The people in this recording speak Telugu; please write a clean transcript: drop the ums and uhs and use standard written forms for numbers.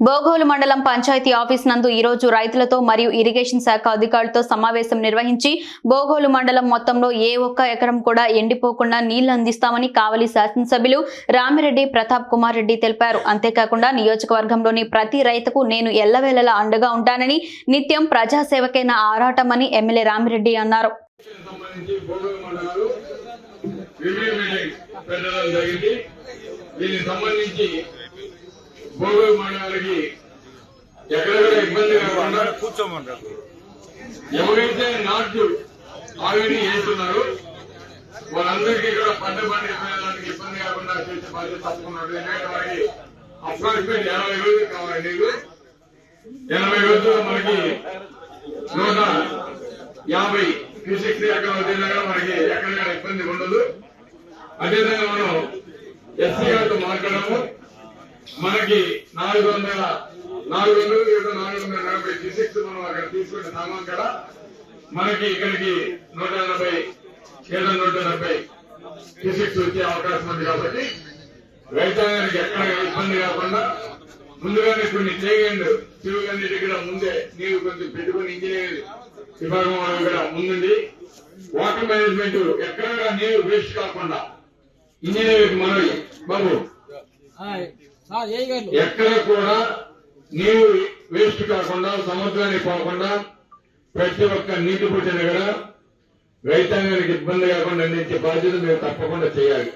బోగోలు మండలం పంచాయతీ ఆఫీస్ నందు ఈ రోజు రైతులతో మరియు ఇరిగేషన్ శాఖ అధికారులతో సమావేశం నిర్వహించి బోగోలు మండలం మొత్తంలో ఏ ఒక్క ఎకరం కూడా ఎండిపోకుండా నీళ్లు అందిస్తామని కావలి శాసనసభ్యులు రామిరెడ్డి ప్రతాప్ కుమార్ రెడ్డి తెలిపారు. అంతేకాకుండా నియోజకవర్గంలోని ప్రతి రైతుకు నేను ఎల్లవేళలా అండగా ఉంటానని, నిత్యం ప్రజాసేవకే నా ఆరాటమని ఎమ్మెల్యే రామిరెడ్డి అన్నారు. బోగోలు మండలానికి ఎక్కడ ఇబ్బంది కాకుండా కూర్చోమంటారు. ఎవరైతే నాట్లు ఆల్రెడీ వేస్తున్నారో వాళ్ళందరికీ కూడా పంట పండించడానికి ఇబ్బంది కాకుండా చేసే బాధ్యత తప్పుకున్నారు. ఎందుకంటే వారికి అప్రాక్సిమేట్ 80 రోజులు కావాలి. నీళ్ళు 80 రోజుల్లో మనకి 150 క్యూసెక్స్ ఎక్కడ మనకి ఎక్కడ ఇబ్బంది ఉండదు. అదేవిధంగా మనం ఎస్సీ గారితో మాట్లాడము. మనకి 440 క్యూసెక్స్ మనం అక్కడ తీసుకునే సామాన్ కూడా మనకి ఇక్కడికి 180 క్యూసెక్స్ వచ్చే అవకాశం ఉంది. కాబట్టి రైతాంగానికి ఎక్కడ ఇబ్బంది కాకుండా ముందుగానే కొన్ని చేయండి. చెరువులన్నీ కూడా ముందే నీరు కొంచెం పెట్టుకుని ఇంజనీర్ విభాగం వాళ్ళు కూడా ముందుండి వాటర్ మేనేజ్మెంట్ ఎక్కడ నీరు వేస్ట్ కాకుండా ఇంజనీర్ మనవి బాబు ఎక్కడ కూడా నీరు వేస్ట్ కాకుండా సముద్రానికి పోకుండా ప్రతి ఒక్క నీటి పుట్టిన కూడా రైతాంగానికి ఇబ్బంది కాకుండా అందించే బాధ్యత మేము తప్పకుండా చేయాలి.